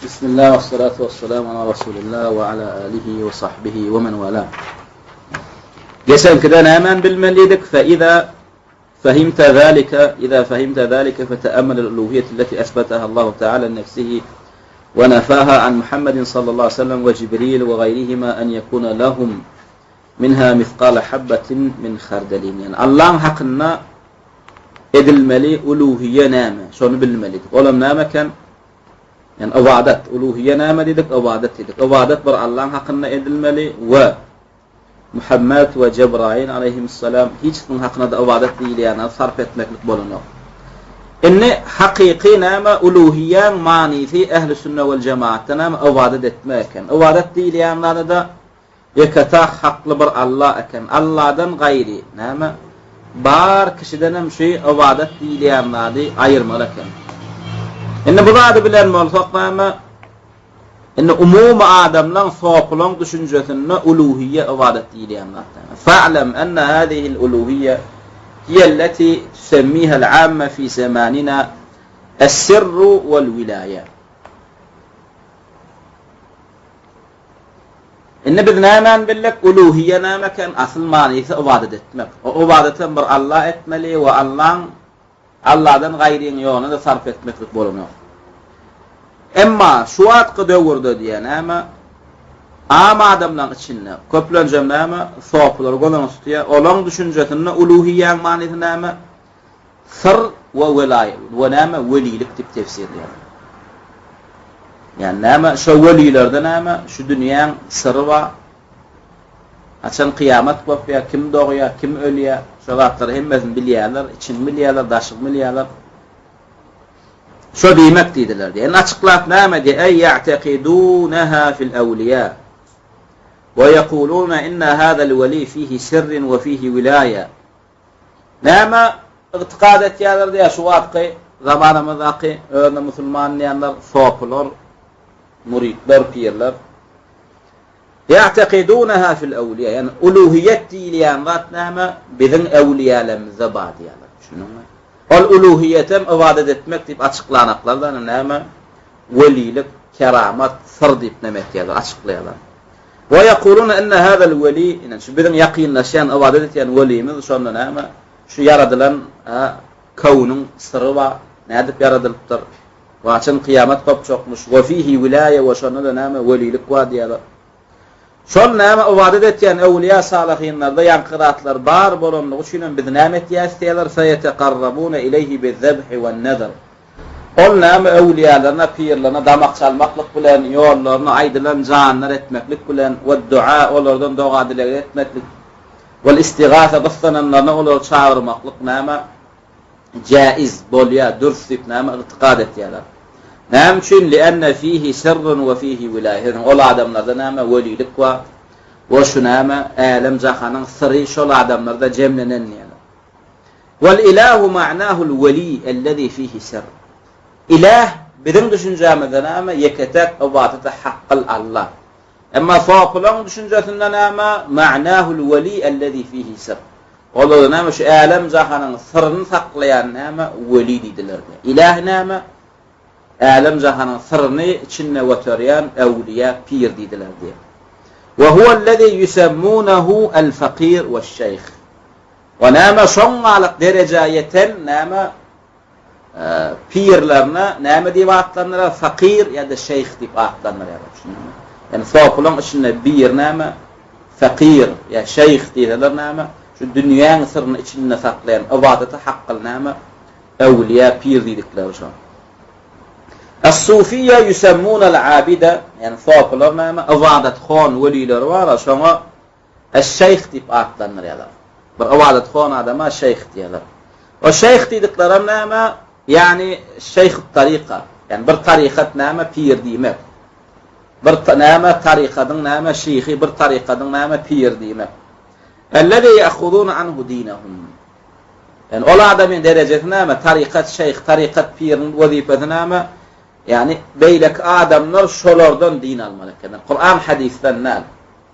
بسم الله والصلاة والسلام على رسول الله وعلى آله وصحبه ومن والاه. جسم كده نامان بالمليدك فإذا فهمت ذلك فتأمل الألوهية التي أثبتها الله تعالى لنفسه ونفاها عن محمد صلى الله عليه وسلم وجبريل وغيرهما أن يكون لهم منها مثقال حبة من خردل. يعني الله حقنا إذ الملي ألوهية نامة شون بالملي ولم نامة كان يعني أوعدت ألوهية نامة ديدك أوعدت بر الله حقنا إذ الملي ومحمد وجبرائيل عليهم السلام هيج حقنا أوعدت لي أنا صرفت لك بولنا إن حقيقي نامة ألوهية معني في أهل السنة والجماعة تنام أوعدت ما كان أوعدت لي أنا ده يكتا حق لبر الله أكن الله دن غيري نامة بار كشدنا مشي أوعدت لي أنا دي عير ملكن إن بضاد بلان ملفق نامة إن أموم آدم لن صاقلن دشنجتنا ألوهية أوعدت لي أنا فاعلم أن هذه الألوهية هي التي تسميها العامة في زماننا السر والولاية. إن بدنامان باللك ألوهية نامة كان أصل معنى أوعدت مك أوعدت بر الله اتملي والله الله دن غيرين يونا ده صرفت مك بولنا إما شوات قدور دي نامة آدم لان içinde köplen nama soğuklar golan ustuya olan düşüncesinde uluhiyye manisi nama sır ve velayet ve nama velilik tip tefsir yani nama şu velilerde nama şu dünyanın sırrı var açan kıyamet kopya kim doğuya kim ölüye şu gatlar hemmezin bilyarlar için milyarlar daşık milyarlar şu demek dediler diye yani açıklayıp nama diye ey ya'tekidunaha fil evliya ويقولون إن هذا الولي فيه سر وفيه ولاية. نعم اعتقادات يالر دي أشواقي زمان مذاقي أنا مسلمان يالر صوبلر مريدلر بيرلر يعتقدونها في الأولياء يعني ألوهيتي ليانات نعم بذن أولياء لم زباد يالر شنو الألوهية أوادت مكتب أشقلان أقلال نعم ولي لك كرامات فرد بنمت يالر أشقلان ويقولون أن هذا الولي إن شو بدهم يقين نشان أو عددت يعني ولي من شو نعمة شو يرد لن كون سروا نادب يرد البتر وعشان قيامت قبشق مش وفيه ولاية وشو نعمة ولي لقواد يلا شو نعمة أو عددت يعني أولياء صالحين ضيع قرات الأربار برون وشينهم بذنامة ياستيلر فيتقربون إليه بالذبح والنذر قلنا ما أولياء لنا بير لنا دمق شال مخلق بلان يول لنا عيد لنا جان نرت مخلق بلان والدعاء ولردن دعاء دلقيت مخلق والاستغاثة بثنا لنا ولر شاور مخلق ناما جائز بوليا درثب ناما اعتقادت يالا نام شن لأن فيه سر وفيه ولاية أول عدم نرد ناما ولي لكوا وشو ناما آلم زخانا ثري شو عدم نرد جمنا يالا والإله معناه الولي الذي فيه سر إله بدن düşünce ama yeketek avatata haqqal Allah. Ama saqlan düşüncesinden ama ma'nahu'l veli ellezî fîhî sır. Olar nama şu alem zahanın sırrını saklayan nama veli dediler. İlah nama alem zahanın sırrını içinde vetariyan evliya pir dediler diye. Ve huve'llezî yusemmunehu el-fakîr ve'ş-şeyh. Ve nama şongalık derecayeten nama pirlerine näme diýip atlanlar fakir ya da şeyh diýip atlanlar yani sokulan içinde bir näme fakir ya şeyh diýerler näme şu dünýäň sırryny içinde saklayan ibadete haqqyl näme awliya pir diýdikler şu as-sufiyya yusammuna al-abida yani sokulan näme ibadet xon weliler var şoňa es-şeyh diýip atlanlar ýalar bir ibadet xon adama şeyh diýerler o şeyh diýdikleri näme يعني الشيخ الطريقة يعني بالطريقة نامة بير ديمك نامة طريقة نامة شيخي بالطريقة نامة بير ديمك الذي يأخذون عنه دينهم يعني أول عدم من درجة نامة طريقة شيخ طريقة بير وظيفة نامة يعني بيلك آدم نر شولردن دين الملك القرآن حديث لنال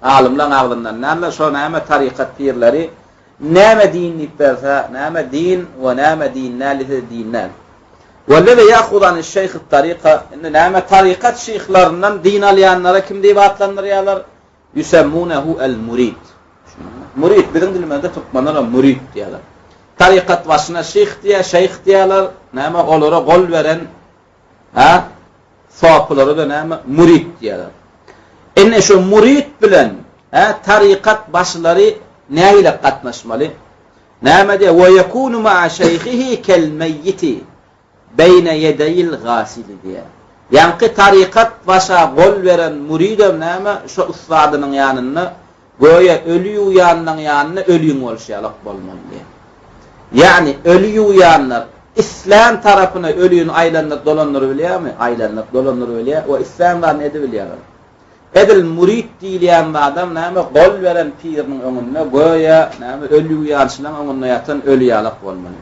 عالم لن أعظم نال شو نامة طريقة بير لري نام دين نبرثا نام دين ونام دين نال دين نال Wallada ya'khud an şeyh tariqa, indi näme tariqat şeyhlarından din alyanlara kim diýip atlandyrýarlar? Yusammunahu al-murid. Murid biziň dilimizde tutmanlar murid diýerler. Tariqat başyna şeyh diýär, şeyh diýerler. Näme olara gol beren, sopulary da näme murid diýerler. Enne şu murid bilen tariqat başlary näile gatnaşmaly? Näme diýär? Wa yakunu ma'a şeyhihi kel meyyiti beyne yedeyil gasili diye. Yankı tarikat başa gol veren muridem näme şu ustadynyň ýanyna goýa ölüýü ýanynyň ýanyna ölüýün bolşýalyk bolmaly diye. Yani ölüýü ýanyna İslam tarapyna ölüýün aýlandyp dolandyr bilýärmi? Aýlandyp dolandyr bilýär. O İslam barny edip bilýär. Edil murid diýilýän adam näme gol veren piriniň öňünde goýa näme ölüýü ýanynyň öňünde ýatan ölüýalyk bolmaly.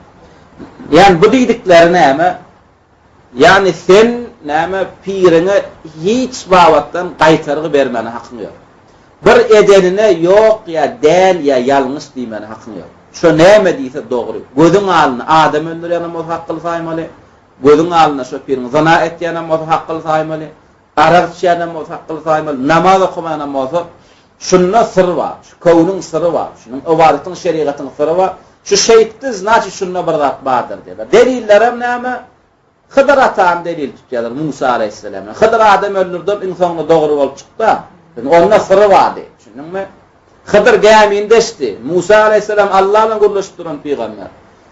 Yani bu diýdikleri näme? Yani sen näme pirine hiç wagtdan gaýtargy bermeni hakyň ýok. Bir edenine ýok ya däl ya ýalňyş diýmeni hakyň ýok. Şo näme diýse dogry. Gözüň alyna adam öldürýän muhakkıl saýmaly. Gözüň alyna şo piriniň zina etýän muhakkıl saýmaly. Arak içýän muhakkıl saýmaly. Namaz okumayan muhakkıl. Şunna sır bar. Şu kownyň syry bar. Şunun ibadetin şeriatyň syry bar. Şu şeýtdi znaçy şunna bir zat bardyr diýerler. Delillerim näme? Hıdır atan delil tutýarlar Musa aleyhisselam'a. Hıdır adam öldürdü, insanyň dogry bolup çykdy. Onda sırrı bardy. Düşündiňmi? Hıdır gämindeşdi. Musa aleyhisselam Allah bilen gurlaşyp duran peýgamber.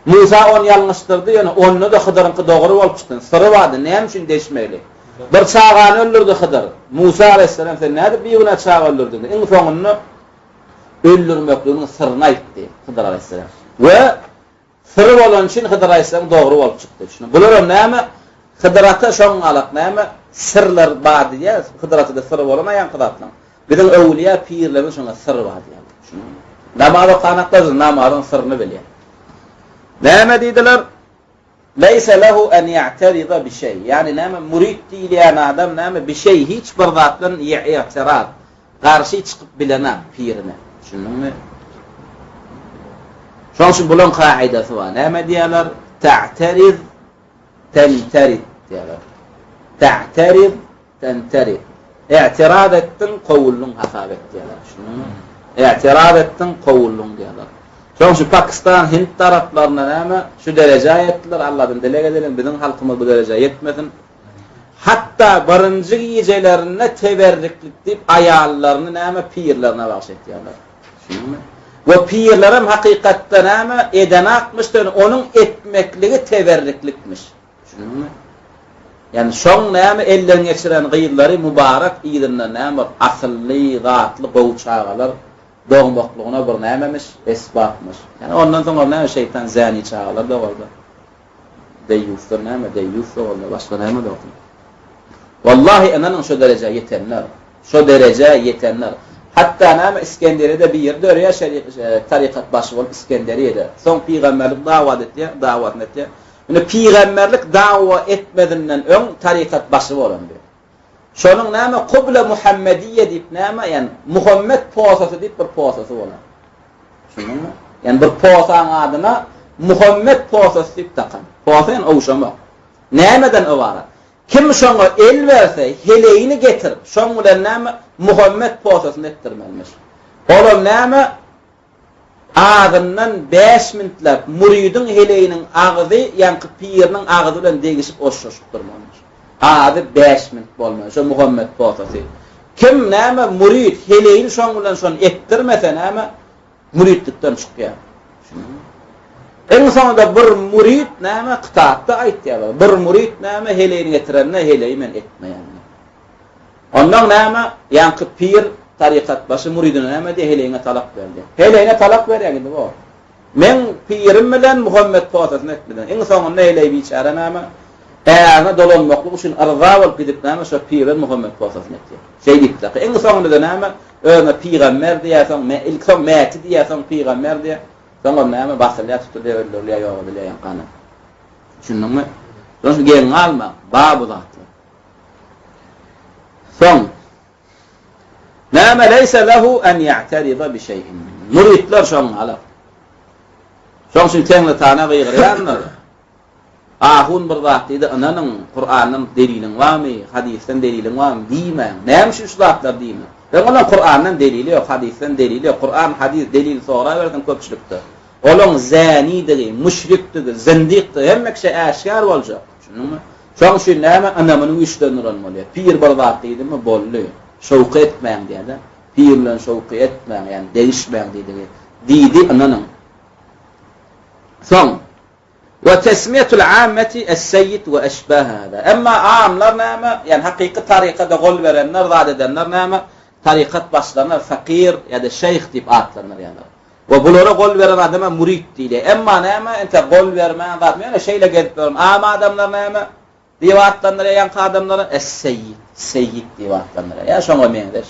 Musa onu ýalňyşdyrdy, ýöne onu da Hıdyrynky dogry bolup çykdy. Sırrı bardy. Näme üçin deşmeli? Bir çağany öldürdi Hıdır. Musa aleyhisselam sen näde biýigine çağa öldürdin? Iň soňuny öldürmekliginiň sırryny aýtdy Hıdır aleyhisselam. Ve sırrı bolan için Hıdır aleyhisselam dogry bolup çykdy. Bular näme? Hıdyrata şoň alak näme? Sirler bar diýär. Hıdyrata da sirri bolan aýan Hıdyratan. Biziň öwliýa pirleriň şoňa sirri bar diýär. Namazy kanaklar namazyň sirrini bilýär. Näme diýdiler? Leysa lahu an ya'tarida bi şey. Yani näme murid diýilýän adam näme bir şey hiç bir zat bilen i'tirad, garşy çykyp bilenä pirine. Düşündiňmi? Şoň şu bulan kaidesi var. Näme diýerler? Ta'tariz tenterid diýerler. Ta'tariz tenterid. I'tirad etdiň, gowullyň hasap et diýerler. Şunu i'tirad etdiň, gowullyň diýerler. Şoň şu Pakistan, Hind taraplaryna näme? Şu derejä etdiler. Allah'dan dilek edelim biziň halkymyz bu derejä yetmesin. Hatta birinji gecelerine teberrüklik diýip aýallaryny näme pirlerine bagş etdiler. Şunu ve pirlerim hakikatte näme edene atmışlar, onun etmekligi teberrüklikmiş. Şunu yani şoň näme elden geçiren gyýyllary mübarek ýylyna näme asylly gatly gowçagalar dogmaklygyna bir nämemiş esbapmış. Yani ondan soň näme şeytan zani çagalar da boldy. Deýýuslar näme deýýuslar boldy, başga näme de boldy. Wallahi ananyň şu derejä yetenler. Şu derejä yetenler. Hatta näme İskenderiýede bir ýerde örýä tarikat başy bolup İskenderiýede. Soň peýgamberlik dawat etdi. Ine peýgamberlik dawa etmedinden öň tarikat başy bolandy. Şonuň näme Qubla Muhammediyye diýip näme ýani Muhammed posasy diýip bir posasy bolan. Şunuňmy? Ýani bir posaň adyna Muhammed posasy diýip takan. Posaň owşamak. Nämeden ibaret? Kim şoňa el berse, heleýini getirip, şoň bilen näme Muhammed posasyny etdirmelmiş. Olam näme ağzından 5 minutlar muridin heleýiniň ağzy ýanky piriniň ağzy bilen degişip oşşaşyp durmalymış. Ağzy 5 minut bolmaly. Şo Muhammed posasy. Kim näme murid heleýini şoň bilen şon etdirmese näme muridlikden çykýar. En sonunda bir murid näme Qitaatda aýtýarlar. Bir murid näme heleýini getirenne heleýi men etmeýän. Ondan näme ýanky pir tarikat başy muridine näme diýip heleýine talak berdi. Heleýine talak berýärdi bu. Men pirim bilen Muhammed posasyny etmeden. En sonunda heleýi biçara näme äne dolanmaklyk üçin arza bolup gidip näme şo pirin Muhammed posasyny etdi. Şey diýipdi. En sonunda da näme öňe peýgamber diýersoň, men ilk son mäti diýersoň peýgamber diýer. Sonra näme basylýar tutulýar, öldürilýär, ýok edilýär ýanqany. Düşündiňmi? Şonu geň alma, babu zatly. Son. Näme leysa lahu an ya'tarida bi şey'in. Muridler şoň alap. Şoň şun teňle tana gyýyrýarlar. ahun bir zat dedi, ananın Kur'an'ın delilin var mı, hadisten delilin var mı diyme. Neymiş şu zatlar diyme. Ben onun Kur'an'dan delili yok, hadisten delili yok. Kur'an, hadis, delil sonra verdim köpçülükte. Onun zanidir, müşriktir, zindiktir, hemmek şey aşikar olacak. Şunun mu? Şu şu näme anamının üçden olmalı. Pir bir zat dedi mi bollu. Şovq etmeyin diye de. Pir bilen şovq etmeyin yani değişmeyin dedi. Didi ananın. Son ve tesmiyetul ammeti es-seyyid ve eşbah hada. Amma amlar näme? Yani hakiki tarikada gol verenler, zat edenler näme? Tarikat başlarına fakir ya da şeyh dip atlanır yani. Ve bulara gol veren adama murid diye. Amma näme? Ente gol vermeyen zat yani şeyle gelip verin. Ama adamlar näme? Divatlanlara yan adamlara es-seyyid, seyyid divatlanlara. Ya şoňa meňdeş.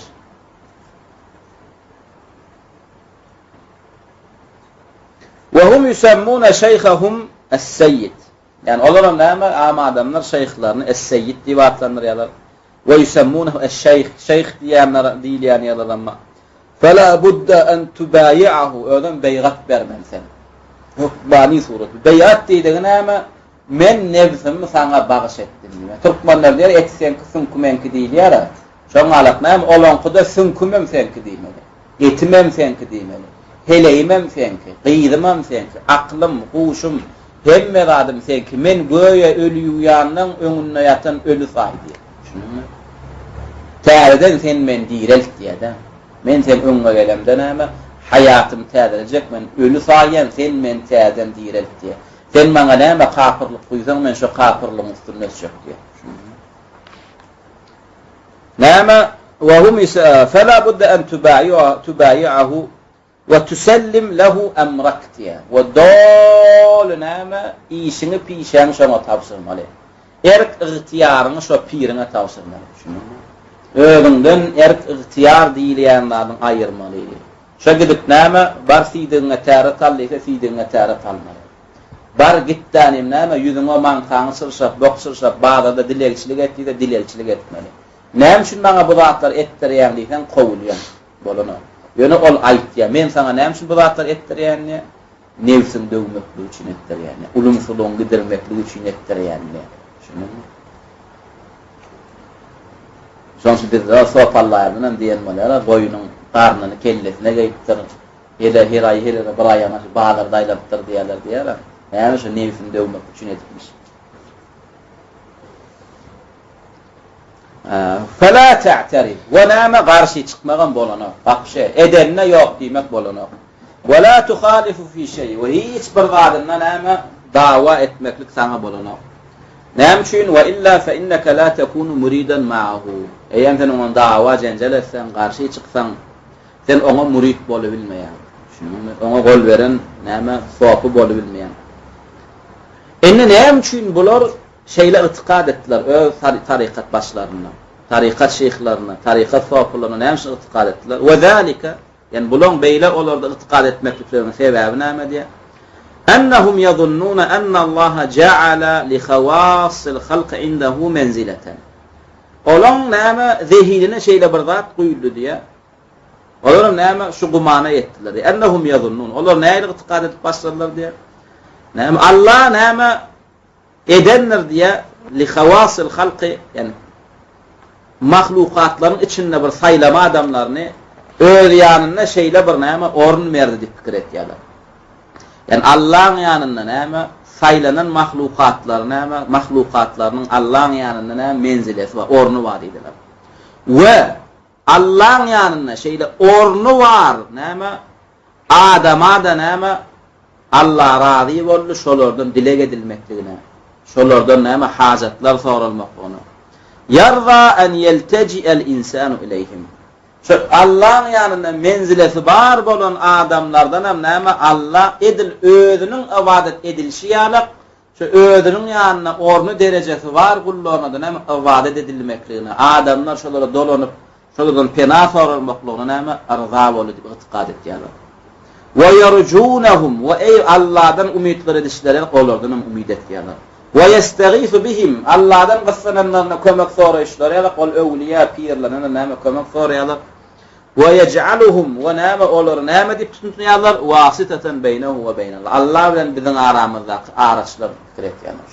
Ve hum yusammuna şeyhahum es-seyyid. Yani olaram näme? Ama adamlar şeyhlaryny es-seyyid divatlanýarlar. Ve yusammunahu es-şeyh, şeyh diýenler diýilýän ýalar amma. Fela budda en tubayi'ahu. Öden beygat bermen sen. Hukbani surat. Beyat diýdiňi näme? Men nefsimi sana bağış etdim. Türkmenler diyor etsen kısım kumenki değil ya. Şoň alaknam olanqyda sünkumem senki diýmeli. Etimem senki diýmeli. Heleýmem senki, gyýdymam senki, aklym, huşum, hemme adım senki. Men göýe ölü ýanyň öňünde ýatan ölü saýdy. Şunumy? Täzeden sen men direlt diýär. Men sen öňe gelemde näme? Hayatym täzelecek, men ölü saýan sen men täzeden direlt diýär. Sen bana näme kafirlik goýsaň men şu kafirligiň üstüne çök diýär. Näme ve hum fela budda en tubayi'ahu ve tusallim lehu emrak diýär. We dol näme işini pişen şoňa tapşyrmaly. Erk ihtiýaryny şo pirine tapşyrmaly. Özünden erk ihtiýar diýilýänlerden aýyrmaly. Şo gidip näme bar sidiňe täre tallysa sidiňe täre talmaly. Bar gitdanym näme ýüzüňe mankaňy sırşap, boksyrşap, bagada dilekçilik etdi de dilekçilik etmeli. Näme üçin maňa bu zatlar etdirýän diýsen gowulýan bolany. Ýöne ol aýtdy. Men sana näme üçin bu zatlar etdirýän? Nefsim döwmekli üçin etdirýän. Ulum sulun gidirmekli üçin etdirýän. Şunumy? Şonçu bizde sopalardan diýenmeler, goýunyň garnyny kellesine geýipdir. Ýa-da her aý her bir aýama bağlar daýlapdyr diýerler. Yani şu nefsini dövmek için etmiş. فَلَا تَعْتَرِبْ وَنَامَ qarşı çıkmagan bolana. Bak şey, edenine yok demek bolana. وَلَا تُخَالِفُ فِي شَيْءٍ ve hiç bir gadına näme dava etmeklik sana bolana. Näme üçin ve illa fe inneke la tekunu muridan ma'ahu. Eýer sen ona dava jenjel etsen, qarşı çıksan, sen ona murid bolup bilmeýän. Şunumy? Ona gol veren näme sopy bolup bilmeýän. Enne näme üçin bular şeyle itikad etdiler öz tarikat başlaryna, tarikat şeyhlaryna, tarikat sopylaryna näme üçin itikad etdiler? Ve zalika, yani bular beýle olarda itikad etmekliklerinin sebäbi näme diýär? Ennehum yazunnuna enne Allah ja'ala li khawasil halq indehu menzilatan. Olan näme zehiline şeyle bir zat goýuldy diýär. Olar näme şu gumana etdiler. Ennehum yazunnun. Olar näme itikad edip başladylar diýär? Näme Allah näme edenler diye li hawasil halqi yani mahlukatların içinde bir saylama adamlarını öz yanına şeyle bir näme orun berdi dip pikir etýärler. Yani Allah'ın yanında näme saylanan mahlukatlarynyň Allah'ın yanında näme menzilesi var, ornu var diýdiler. Ve Allah'ın yanında şeyle ornu var näme adama da näme Allah razı boldy şolardan dilek edilmekligine. Şolardan näme hajatlar sorulmaklygyna. Yarza en yelteji'el insanu ileyhim. Şu Allah'ın yanında menzilesi bar bolan adamlardan hem näme Allah edil özünün ibadet edilişi ýalyk. Şu özünün yanına ornu derecesi var gullarına da näme ibadet edilmekligine. Adamlar şolara dolanyp şolardan pena sorulmaklygyna näme arza bolup itikad etýärler. Ve yercunhum ve ey Allah'dan umidler edişleri olardan umid etýärler. Ve yestaghisu bihim Allah'dan gyssananlarına kömek soraýşlar ýa-da ol öwliya pirlerine näme kömek soraýarlar. ve yec'aluhum ve nama olur nama dip tutunýarlar wasitatan beynehu ve beynallah. Allah bilen biziň aramyzdaky araçlar kiretýärler.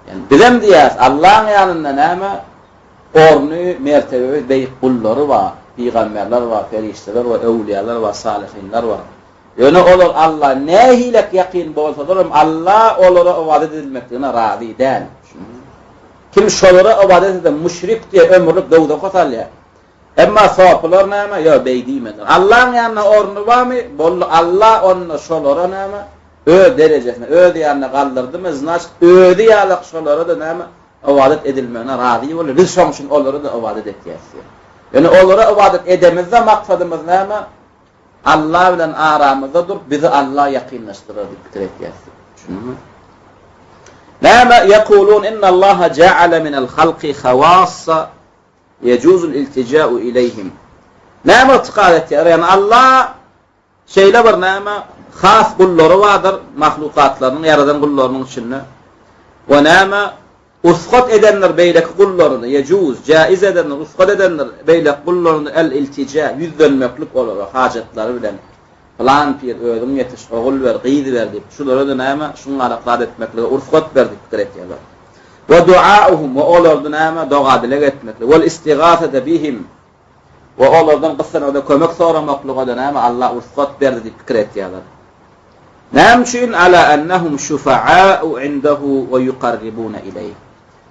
Yani bilen diýär Allah'ın ýanynda nama orny, mertebe, beýik gullary bar, peygamberler bar, ferişteler bar, ewliýalar bar, salihinler bar. Ýöne olur Allah nähilek ýaqin bolsalar Allah olara ibadet edilmekdigine razy däl. Kim şolara ibadet eder, müşrik diye ömürlük dowda gotalýar. Emma soplar näme ýa beýdimedi. Allah'ın ýanyna orny barmy? Bolly Allah onu şolara näme ö derejesine, ö diýärne galdyrdymy, znaç ödi ýalyk şolara da näme ibadet edilmegine razy bolar. Biz şoň üçin olara da ibadet etýärsiz. Yani olara ibadet edemizde maksadymyz näme? Allah bilen aramyzda durup bizi Allah ýaqinlaşdyrar diýip pikir etýärsiz. Şunumy? Näme yaqulun inna Allaha ja'ala minal halqi khawassa yecuzul iltica'u ileyhim. Näme itiqad etýär? Yani Allah şeýle bir näme has gullary bardyr, mahlukatlaryň yaradan gullarynyň içinde. Ve näme usqat edenler beýleki gullaryny yecuz, jaiz edenler, usqat edenler beýleki gullaryny el iltica, yüzdönmeklik olarak hajatlary bilen plan pir ödüm yetiş, ogul ber, gyzy ber diýip şulara da näme şuňa alaqat etmekle usqat berdik diýerler. Ve duauhum ve olardan näme dogadylak etmekle ve istigafete bihim ve olardan gysana kömek soramaklyga da näme Allah usqat berdi diýip pikir etýärler. Näme ala annahum şufa'a'u indahu ve yuqarribuna ilayh.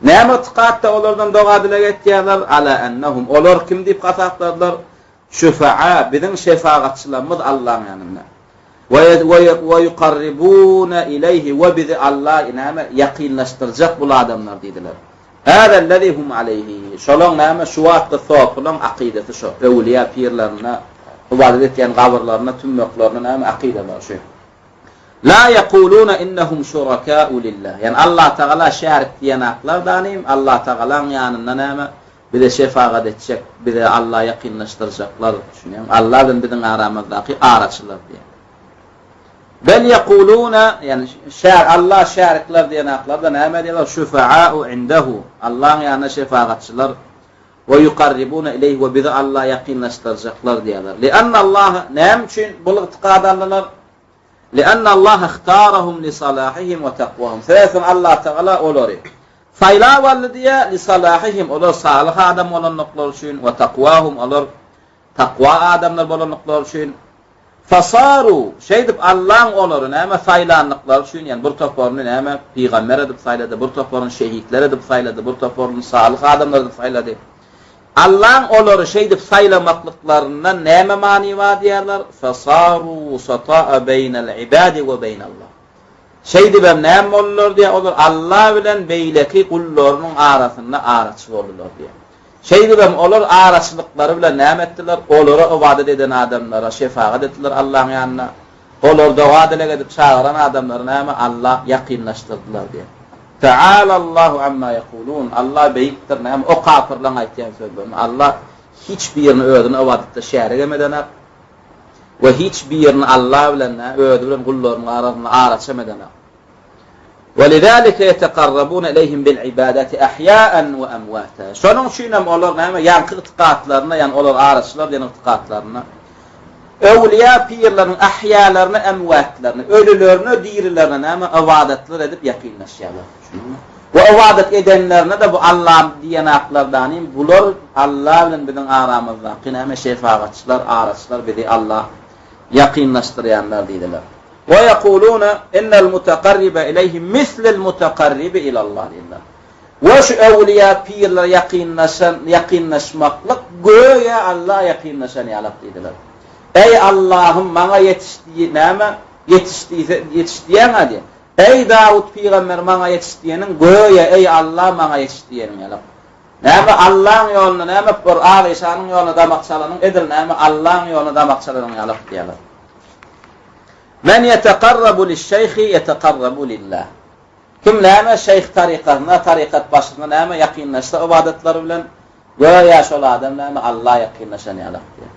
Näme itiqadda olardan dogadylak etýärler ala annahum olar kim diýip gasaklarlar şufa'a biziň şefaatçylarymyz Allah'ın ýanynda. Ve yuqarribuna ilayhi ve bizi Allah näme ýaqinlaşdyrjak bu adamlar diýdiler. Hada allazi hum alayhi. Şolaň näme şu wagtda soplan aqideti şu. Ewliya pirlerine ibadet etýän gabrlaryna tümmeklaryna näme aqideler şu. La yaquluna innahum şuraka'u lillah. Yani Allah Taala şerik diýenaklar danym Allah Taala'nın ýanynda näme bize şefaat edecek, bize Allah ýaqinlaşdyrjaklar düşünýän. Allah bilen biziň aramyzdaky araçlar diýär. Bel yaquluna yani Allah şerikler diýenaklar da näme diýerler? Şufa'a'u indahu. Allah'ın ýanyna şefaatçylar ve yuqarribuna ileyhi ve bize Allah ýaqinlaşdyrjaklar diýerler. Lianna Allah näme üçin bu itiqadanlar? Lianna Allah ihtarahum li salahihim ve taqwahum. Sebäbi Allah Taala olary fayla waldy diye li salahihim olar salih adam bolanlyklar üçin we taqwahum olar taqwa adamlar bolanlyklar üçin fasaru şeýdip Allah'ın olary näme faylanlyklar üçin yani bir toporny näme peýgamber edip faylady, bir toporny şehitler edip faylady, bir toporny salih adamlar edip faylady. Allah'ın olary şeýdip saylamaklyklaryna näme many bar diýerler? Fasaru sata'a beynel ibadi we beynallah. Şeýdip näme bollar diýär? Olar Allah bilen beýleki gullarynyň arasynda araçy bolurlar diýär. Şeýdip olar araçlyklary bilen näme etdiler? Olara ibadet eden adamlara şefaat etdiler Allah'ın ýanyna. Olar dogadylak edip çağıran adamlara näme Allah ýaqinlaşdyrdylar diýär. Ta'ala Allahu amma yaqulun. Allah beýikdir näme o kafirlaryň aýtýan sözler. Allah hiç bir ýerine özüni ibadetde şerik emedenak we hiç bir ýerine Allah bilen özü bilen gullarynyň arasynda araç emedenak. Welidalika yetaqarrabuna ilayhim bil ibadati ahya'an we amwata. Şonuň üçin hem olar näme ýanky itiqatlaryna, ýani olar araçlar diýen itiqatlaryna ewliya pirleriň ahyalaryna, amwatlaryna, ölülerini, dirilerini näme ibadetler edip ýaqinlaşýarlar. Bu ibadet edenlerine de bu Allah diýenaklardan bular Allah bilen biziň aramyzda näme şefaatçylar, araçlar bizi Allah ýaqinlaşdyrýanlar diýdiler. Ve yaquluna innal mutaqarriba ilayhim mislul mutaqarribi ila Allah diýdiler. Ve şu ewliya pirler ýaqinlaşmaklyk goýa Allah ýaqinlaşan ýalap diýdiler. Ey Allah'ım bana yetişdiyen hadi. Ey Davud peygamber bana yetişdiyenin goya ey Allah bana yetişdiyenin yalap. Näme Allah'ın yoluna, näme Kur'an İsa'nın yoluna da maksalanın edil, näme Allah'ın yoluna da maksalanın yalap diýerler. Men yetaqarrabu liş-şeyhi yetaqarrabu lillah. Kim näme şeyh tariqatyna, tariqat başlygyna näme ýaqinlaşsa ibadetleri bilen goya şol adam näme Allah ýaqinlaşan yalap diýer.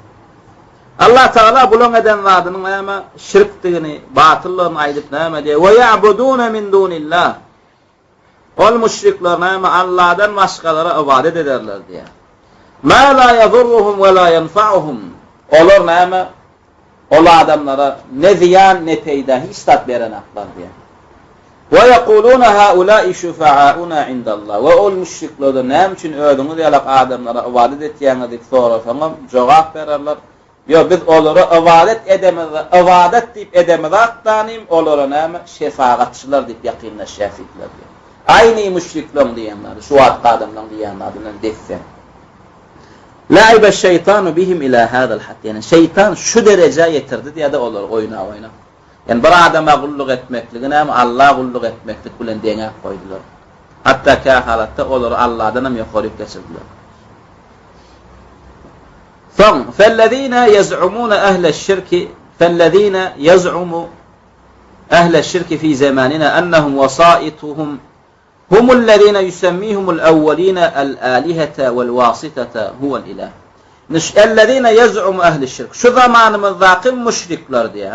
Allah Taala bulan edenlerden näme şirkdigini, batyllygyny aýdyp näme diýär? Ve ya'buduna min dunillah. Ol müşrikler näme Allah'dan başgalara ibadet ederler diýär. ma la yadurruhum ve la yenfa'uhum. Olur näme? Ol adamlara ne ziyan ne peyda hiç tat beren aklar diye. Ve yekuluna haula'i şufa'auna indallah. Ve ol müşrikler näme üçin ödüňi diýerler adamlara ibadet etýäňi diýip sorasaňam jogap bererler. Yo biz olara ibadet edemiz, ibadet diýip edemiz atdanym olara näme şefaatçılar diýip ýakynlaşýarlar diýer. Ayni müşrikler diýenler, şu adamlar diýenler bilen desem. La'ibə şeytanu bihim ila hadal hat. Yani şeytan şu derece yetirdi diye de olur oyna. Yani bir adama kulluk etmekliğine ama Allah'a kulluk etmeklik bilen denge koydular. Hatta ki halatta olur Allah'dan hem yukarıp geçirdiler. Son, fellezine yaz'umuna ehleşşirki fellezine yaz'umu ehleşşirki fi zamanina ennehum vasaituhum هم الذين يسميهم الأولين الآلهة والواسطة هو الإله. الذين يزعم أهل الشرك. Şu zamanımızdaki müşrikler diye.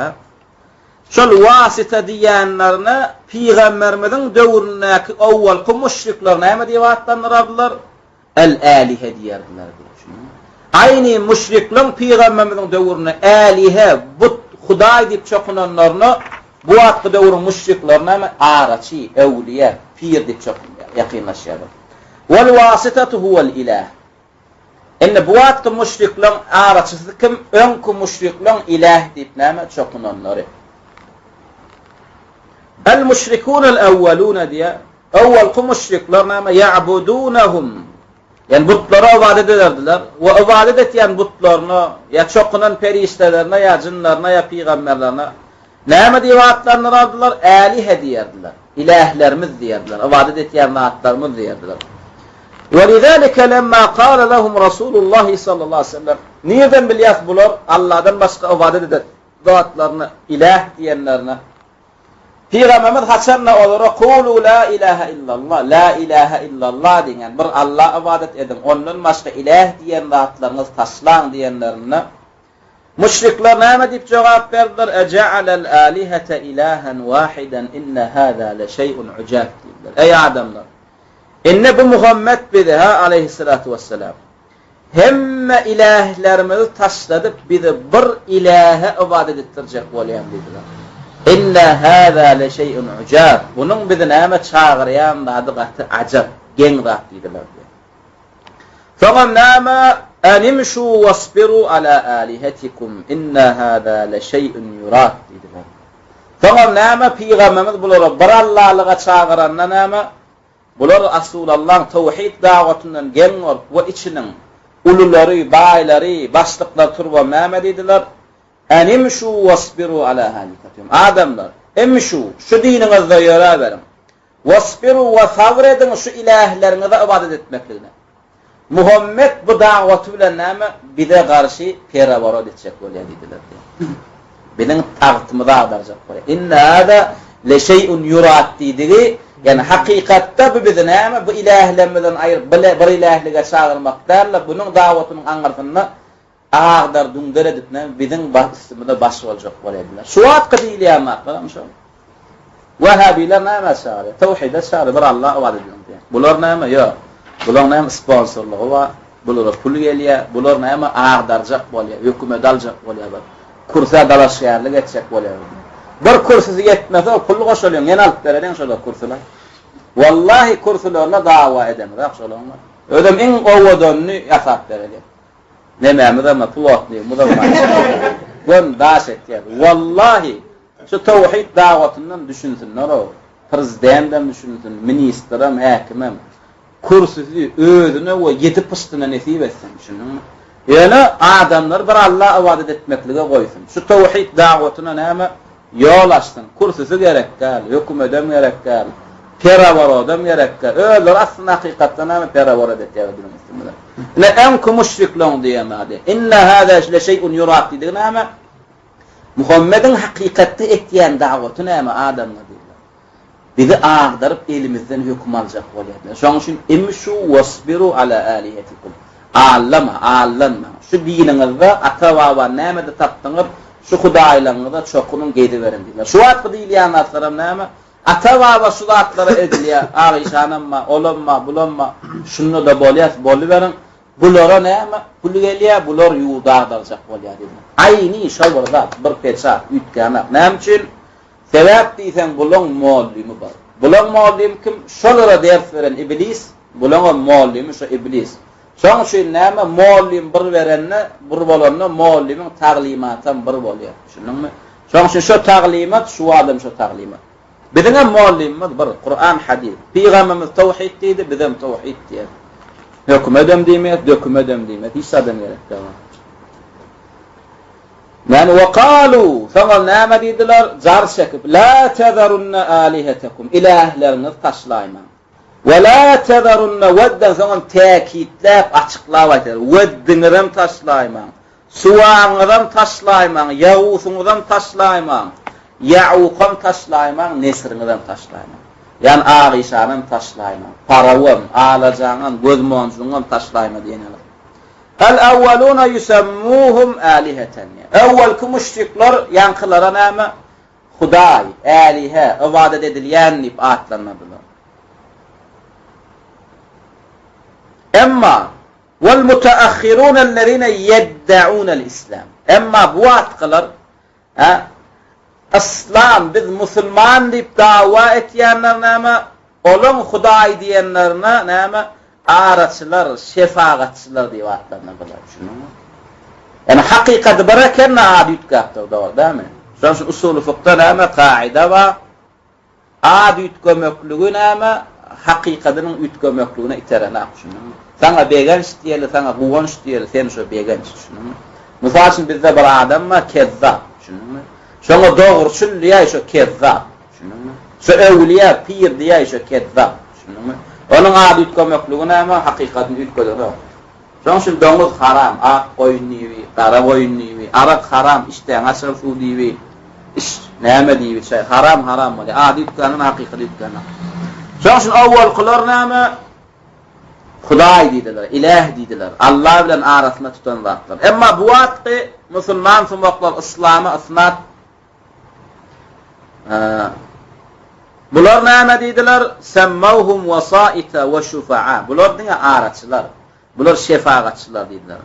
Şol vasita diyenlerine Peygamberimizin dövründeki awvalki müşrikler näme diye atlanırdılar? El-alihe diyerdiler diye. Aynı müşrikler Peygamberimizin dövründe alihe, but, Huday deyip çokunanlarını bu atlı dövrün müşriklerine araçı, evliye, pir deyip çok yakınlaşıyorlar. Vel vasitatu huvel ilah. Enne bu atlı müşriklerin araçısı kim? Önkü müşriklerin ilah deyip näme çokunanları. El müşrikunel evvelune diye evvelki müşrikler näme ya'budunahum. Yani butlara ibadet ederdiler. Ve ibadet eten butlarına ya çokunan periştelerine ya cinlerine ya peygamberlerine näme diýip atlanyrdylar? Alihe diýerdiler. İlahlarımız diýerdiler. Ibadet etýän zatlarymız diýerdiler. Ve lizalika lemma qala lahum Rasulullah sallallahu aleyhi ve sellem. Nereden bilýäs bular Allah'dan başga ibadet eden zatlaryny ilah diýenlerine? Peygamberimiz haçanna olara qulu la ilaha illallah, la ilaha illallah diýen bir Allah ibadet edin. Ondan başga ilah diýen zatlaryňyz taşlan diýenlerine müşrikler näme diýip jogap berdiler? Eca'alel alihete ilahen vahiden inne hâzâ le şey'un ucab diýdiler. Ey adamlar! Inne bu Muhammed bize aleyhissalatu vesselam hemme ilahlarımızı taşladıp bize bir ilahe ibadet ettirecek bolýan diýdiler. İnne hâzâ le şey'un ucab. Bunun bizi näme çağırýan adı gaty acab, geň zat diýdiler. Soňra näme animşu vasbiru ala alihatikum inna hâzâ le şey'un yurad diýdiler. Soňra näme Peygamberimiz bulara bir Allahlyga çağıranlar näme? Bular Rasulullah'ın tawhid da'watyndan gelýär we içiniň ululary, baýlary, başlyklar turwa näme diýdiler? Animşu vasbiru ala alihatikum. Adamlar, emşu şu diniňizde ýöre berin. Vasbiru we sabredin şu ilahlaryňyza ibadet etmekligine. Muhammed bu da'watı bilen näme bize garşy perawara etjek bolýar diýdiler. Bilen taqtymyza adarjak bolýar. Inna hada le şey'un yurad diýdigi, yani hakikatta bu bize näme bu ilahlarymyzdan aýryp bir ilahlyga çağırmakdarlar. Bunun da'watynyň aňarsyna ağdar dundar edip näme biziň başymyzda baş boljak bolýarlar. Şu wagtda diýilýär şu. Wahabiler näme çağırýar? Tawhid çağırýar, bir Allah ibadet edýär. Bular näme? Ýok. Bular näme sponsorlugy we bulara pul gelýär, bular näme ağdarjak bolýar, hökümet aljak bolýar. Kursa dalaşýarlyk etjek bolýar. Bir kursyzy yetmese pul goşalýan, ýene alyp berýän şol kursylar. Wallahi kursylarna dawa edemir, şolonlar. Ödem iň owodanyny ýasap berýär. Näme ama pul atly, muda bolmaz. Gon daş etýär. Wallahi şu tawhid da'watyndan düşünsinler o. Prezidentden düşünsin, ministrem, häkimem. Kursuzy özüne we yedi pystyna nesip etsin şunu. Ýöne adamlar bir Allah ibadet etmeklige goýsun. Şu tawhid da'watyna näme ýol açsyn. Kursuzy gerek gal, hökümetem gerek gal, perawara gerek gal. Öler aslında hakykatda näme perawara etýär diýilmekdir. Ne en müşrikler diýemedi. Inna hada le şey'un yurad diýdi näme? Muhammedin hakykatda etýän da'waty näme adamlar diýdiler. Bizi ağdarıp elimizden hüküm alacak bolýarlar. Şoň üçin emşu wasbiru ala alihatikum. Allanma. Şu diniňizde ata-baba näme de tapdyňyz, şu hudaýlaryňyza çokunun gedi berin diýdiler. Şu wagtda diýilýän atlarym näme? Ata-baba şu zatlara edilýär. Aýşanamma, olamma, bulamma, şunu da bolýas, boluverin. bulara näme kul gelýär, bular ýuwda daljak bolýar dedi. Aýny şol zat bir peçat ütgänak. Näme üçin? Sebäp diýsen bulan muallimi bar. Bulan muallim kim? Şolara ders veren iblis, bulan muallimi şu iblis. Şoň üçin näme muallim bir berenne, bir bolanna muallimiň taglimatyny bir bolýar. Şunuňmy? Şoň üçin şu taglimat, şu adam şu taglimat. Bizden muallimimiz bir Kur'an hadis. Peygamberimiz tawhid diýdi, bizden tawhid diýer. Höküm edem diýmek, döküm edem diýmek. Hiç adam gerek yok. Yani وقالوا فقال näme diýdiler? Jar çekip la tazarunna alihatekum ilahlarynız taşlaýman. Ve la tazarunna waddan soňan täkitlep açyklap aýtdylar. Waddinirem taşlaýman. Suwaňyram taşlaýman, Yağusuňyram taşlaýman. Ya'uqam taşlaýman, Nesriňyram taşlaýman. Yani Aýşanyň taşlaýman. Parawam, alajaňam, gözmonçuňam taşlaýman diýenler. El-evveluna yusammuhum aliheten. Evvelki müşrikler yankılara näme? Huday, alihe, ibadet edilýän dip atlanmadylar. Emma vel mutaahhirun ellezine yedda'un el-islam. Emma bu atqalar İslam biz musulman dip dawa etýänler näme? Olum Huday diýenlerine näme? Araçlar, şefaatçılar diye atlarına kadar düşünün. Yani hakikat bırakın adiyut kaptı da değil mi? Şu usulü fıkta näme kaide var. Adiyut kömöklüğü näme hakikatının ütkömöklüğüne iterene düşünün. Sana begenç diýeli, sana guwanç diýeli, sen şu begenç düşünün. Mufassal bizde bir adam ma kezzap düşünün. Şoňa dogruçul diýär şu kezzap düşünün. Şu ewliya pir diýär şu kezzap düşünün. Onun adiyut kömöklüğüne näme hakikatyny ütköler. Şoň üçin doňuz haram, ak goýun diýibi, gara goýun diýibi, arak haram, işden aşyr suw diýibi. Iş näme diýibi, şey haram bolýar. Adiyut kömöklüğüne hakikaty ütköler. Şoň üçin awwal kılar näme? Huday diýdiler, ilah diýdiler. Allah bilen arasyna tutan zatlar. Emma bu wagtda musulman sumaqlar islamy isnat bular näme diýdiler? Semmauhum wasaita we şufa'a. Bular diňe araçylar. Bular şefaatçylar diýdiler.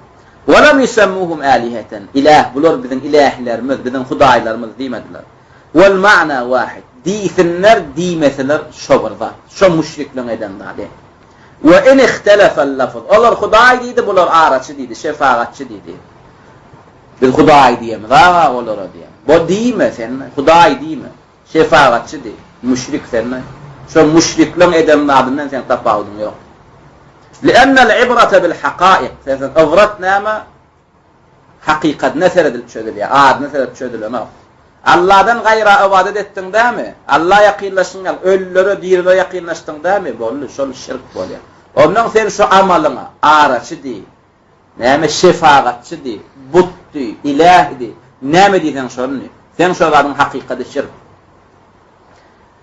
Wa lam yusammuhum alihatan. Ilah bular biziň ilahlarymyz, biziň hudaýlarymyz diýmediler. Wal ma'na wahid. Diýsinler, diýmeseler şo bir zat. Şo müşrikliň edenler. Ve in ihtelafal lafz. Olar Huday diýdi, bular araçy diýdi, şefaatçy diýdi. Biz Huday diýemiz, olar diýem. Bu diýme sen, Huday diýme. Şefaatçy diýdi. Müşrik sen. Şu müşrikliň edenlerden sen tapawdyň ýok. Lianna al-ibrata bil haqa'iq. Sen ibrat näme? Haqiqat näseredil çödülýär. Ad näseredil çödülýär. Allah'dan gayra ibadet ettin dämi? Allah ýakynlaşyňa, öllere diýilere ýakynlaşdyň dämi? Bolly, şol şirk bolýar. Ondan sen şu amalyňa araçy diýip, näme şefaatçy diýip, but diýip, ilah diýip, näme diýsen şonu? Sen şolaryň haqiqaty şirk.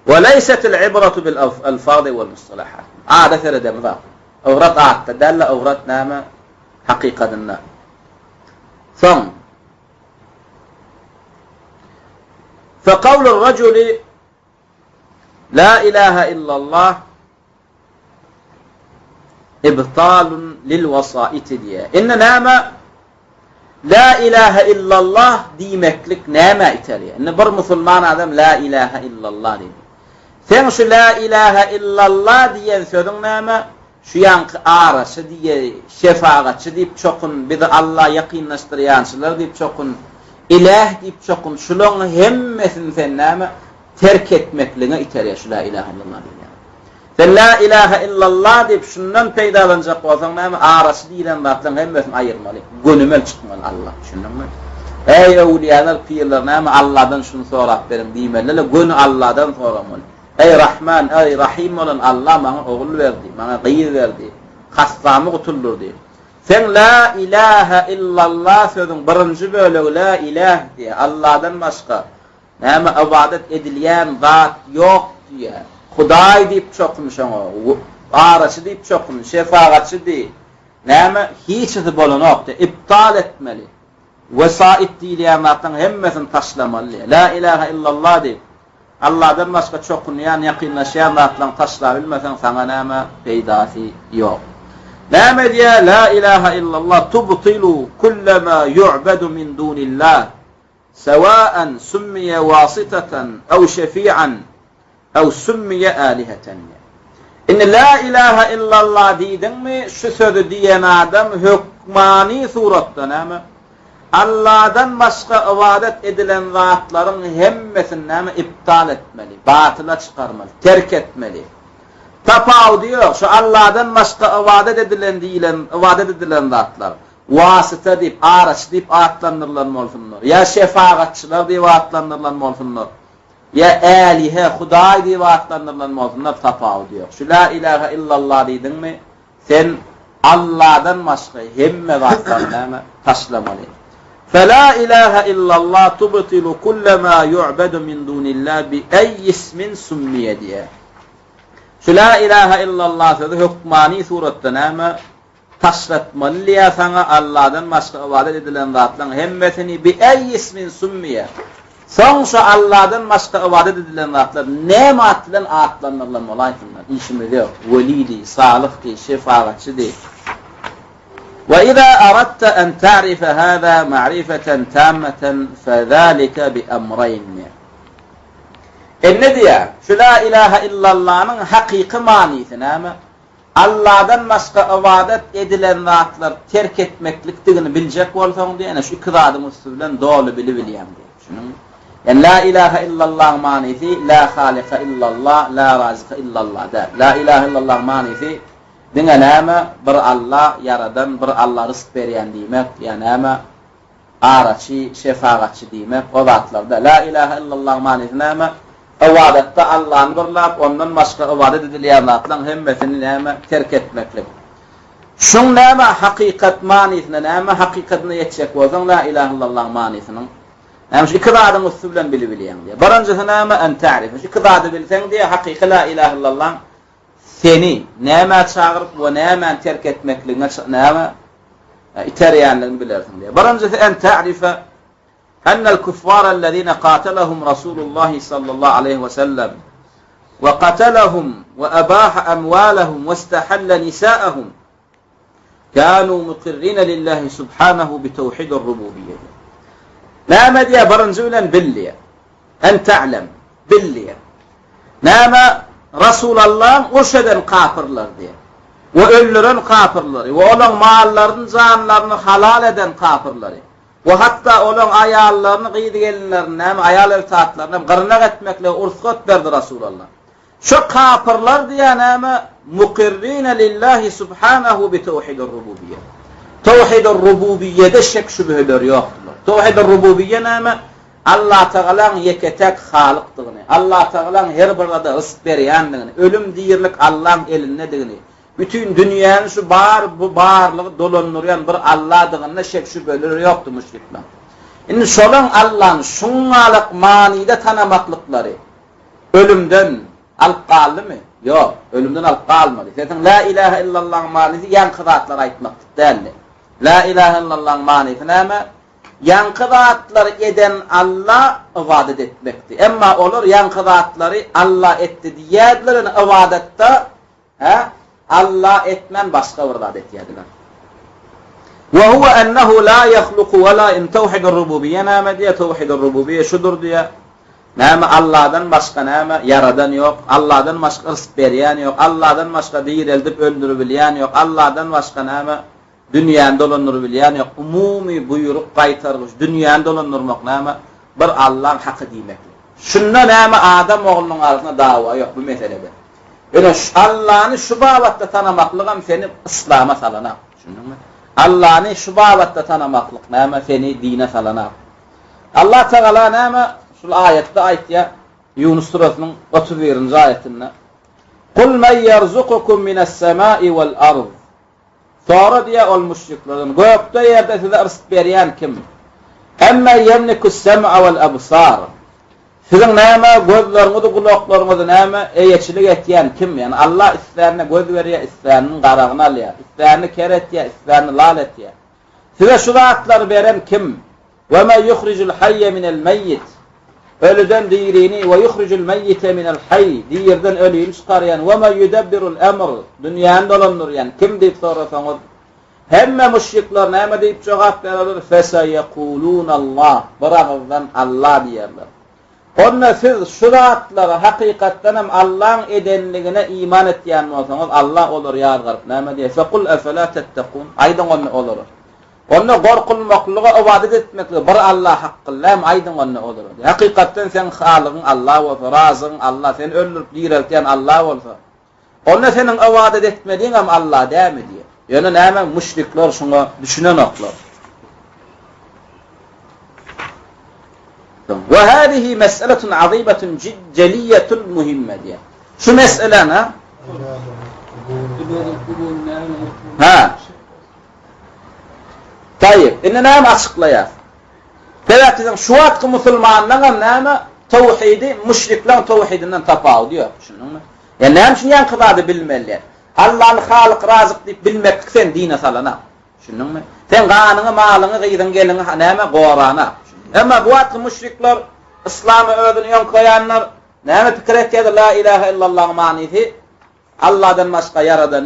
Ve leysat al-ibratu bil alfaz wal mustalahat. Ada serede mi var? Awrat atta dalla awrat näme? Haqiqatynda. Son فقول الرجل لا إله إلا الله إبطال للوسائط diye. İnne näme la ilahe illallah diýmeklik näme iteliýär? İnne bir musulman adam la ilahe illallah diýdi. Sen şu la ilahe illallah diýen sözüň näme? Şu ýanky araçy diýe, şefaatçy diýip çokun, bir de Allah ýakynlaşdyrýançylar diýip çokun. İlah diýip çokun, şularyň hemmesini sen näme terk etmekliňe iterýär şu la ilahe illallah diýär. Sen la ilahe illallah diýip şundan peýdalanjak bolsaň näme araçy diýilen batlaryň hemmesini aýyrmaly. Gönümel çykmaly Allah, düşündiňmi? Ey ewliýalar, pirler näme Allahdan şunu sorap berim diýmeli, gönü Allahdan soramaly. Ey Rahman, ey Rahim bolan Allah maňa ogul berdi, maňa gyýyr berdi, hastamy gutulurdy. Sen la ilahe illallah sözüň birinji bölegi la ilah diye Allah'dan başga näme ibadet edilýän zat ýok diye. Huday diýip çokmuşaň o, araçy diýip çokmuş, şefaatçy diýip näme hiç de bolanok diye iptal etmeli. Vesait diýilýän zatlaryň hemmesini taşlamaly. La ilahe illallah diýip Allah'dan başga çokun ýan ýakynlaşýan zatlaryň taşlabilmesen saňa näme peýdasy ýok. Näme diye la ilahe illallah tubtilu kulle ma yu'badu min dunillah sawa'an summiye vasitatan ev şefi'an ev summiye aliheten. İnne la ilahe illallah diydin mi şu sözü diyen adam hükmani surattan ama Allah'dan başka ibadet edilen zatların hemmesini iptal etmeli, batıla çıkarmalı, terk etmeli. Tapav diyor, şu Allah'dan başka ibadet edilen zatlar, vasıta deyip, araç deyip atlanırlar mı olsunlar, ya şefaatçılar deyip atlanırlar mı olsunlar, ya alihe, Huday deyip atlanırlar mı olsunlar, tapav diyor. Şu la ilahe illallah deydin mi, sen Allah'dan başka hemme zatlarını taşlamalı. فَلَا إِلَٰهَ إِلَّا اللّٰهِ تُبْطِلُ كُلَّ مَا يُعْبَدُ مِنْ دُونِ اللّٰهِ بِأَيِّ اسْمٍ سُمِّيَ diye. Şu la ilahe illallah sözü hükmani surattan ama taşlatmalı ya sana Allah'dan başka ibadet edilen zatların hemmesini bi-ayyi ismin summiye. Son şu Allah'dan başka ibadet edilen zatlar ne matlen atlanırlar olaysınlar. İşimiz yok. Velidi, sağlıklı, şefaatçı değil. وإذا أردت أن تعرف هذا معرفة تامة فذلك بأمرين. Ne diye? Şu la ilahe illallah'ın hakiki manisi ama Allah'dan başka ibadet edilen zatlar terk etmekliktiğini bilecek olsan diye şu ikradımız bilen doğru biliyem diye. Şunun yani la ilahe illallah manisi la halika illallah la razika illallah der. La ilahe illallah manisi dine ama bir Allah yaradan, bir Allah rızk veren demek, yani ama araçı, şefaatçi demek, o zatlarda. La ilahe illallah manisi ama ibadette Allah'ın birlap, ondan başka ibadet edilen zatların hemmesini ama terk etmeklik. Şun ama hakikat manisine ama hakikatine yetecek olsan la ilahe illallah manisinin. Yani şu ikradın üstü bilen bileyen diye. Birincisi ama en ta'rif. Şu ikradı bilsen diye hakiki la ilahe illallah seni neyme çağırıp ve neyme terk etmekliğine neyme itereyenliğini bilirsin diye. Birincisi en ta'rife ennel kuffârellezîne qâtelehum Rasûlullâhi sallallahu aleyhi ve sellem ve qatalahum ve ebâhe emvâlehum ve istehalle nisâehum kânû mukirrîne lillahi subhânehu bitevhidir rubûbiyye. Neyme diye birinci bilen billiye. En ta'lem billiye. Neyme Resulallah'ın o şeyden kafirler diye. Ve öldüren kafirleri. Ve onun maallarını, canlarını halal eden kafirleri. Ve hatta onun ayarlarını, gıydı gelinlerini, ayarları taatlarını gırnak etmekle ursukot verdi Resulallah. Şu kafirler diye mukirrine lillahi subhanahu bi tevhidir rububiyye. Tevhidir rububiyyede şek şübheler yoktur. Tevhidir rububiyye Allah Teala'nın yeketek halıktığını, Allah Teala'nın her birde rızk bereyenliğini, ölüm diyirlik Allah'ın elindedigini, bütün dünyanın şu bu bağırlığı dolanırıyan bir Allah'dığına şek şübheleri yoktu müşrikler. Şimdi şolun Allah'ın şunlalık manide tanımaklıkları ölümden alıp kaldı mı? Yok, ölümden alıp kalmadı. Zaten la ilahe illallah manisi yankıdatlara aitmaktık değerli. La ilahe illallah manisi ama yankıdatları eden Allah ibadet etmekti. Ama olur yankıdatları Allah etti diyedilerin ibadette Allah etmen başka ibadet yediler. Ve huve ennehu la yahluku ve la in tevhidur rububiyye nâme diye tevhidur rububiyye şudur diye. Nâme Allah'dan başka nâme yaradan yok. Allah'dan başka rızk bereyen yok. Allah'dan başka diyireldip öldürübilen yok. Allah'dan başka nâme dünyanın dolanır yok. Umumi buyruk kaytarmış. Dünyanın dolanırmak nâme bir Allah'ın hakkı demek. Şunda nâme Adam oğlunun arasında dava yok bu meselede. Öyle Allah'ını şu babatta tanımaklıkam seni İslam'a salana. Allah'ını şu babatta tanımaklık nâme seni dine salana. Allah Teala nâme şu ayette ait ya Yunus surasının 31. ayetinde Kul men yerzukukum mine's-semâi vel-ard. Sonra diye ol müşriklerin gökte yerde size rızk veren kim? Emme yemlikus-sem'a vel-absar. Sizin neyme gözlerinizi, kulaklarınızı neyme eyeçilik etiyen kim? Yani Allah isterine göz veriyor, isterinin qarağını alıyor, isterini ker etiyor, isterini lal etiyor. Size şu rahatları veren kim? وَمَا يُخْرِجُ الْحَيَّ مِنَ الْمَيِّتِ. ölüden dirini ve yuhricul meyyite minel hayy diýerden ölüyü çykarýan we ma yudabbirul amr dünýäni dolandyrýan kim diýip sorasaňyz hemme müşrikler näme diýip jogap berýär feseyekulun Allah baragdan Allah diýerler. Onda siz şu zatlara hakykatdan hem Allah'ın edenligine iman etýän bolsaňyz Allah olar ýargyp näme diýär fekul afala tettekun aýdan onu olar. Onda gorkulmaklyga ibadet etmekle bir Allah haqqyllam aýdan onu olar. Hakykatdan sen halygyň Allah we razıň Allah sen öldürüp diýereltän Allah bolsa onda senin ibadet etmediň hem Allah dämi diýär. Ýöne näme müşrikler şoňa düşünen aklar. وهذه مسألة عظيمة جلية مهمة دي. شو مسألة أنا؟ ها. طيب إننا ما أشقليا. تلاقي شو وقت مسلمان نعم توحيدي مشرك لهم توحيدنا تفاوض ديو. شنو؟ يعني نعم شنو ينقضى بالملة. الله الخالق رازق دي بالمك فين دينا صلنا. شنو؟ فين غاننا مالنا غيرنا جيلنا نعم غورانا. Ama bu atlı müşrikler İslam'ı ödünüyor koyanlar näme pikir etýär la ilahe illallah manisi Allah'dan başga yaradan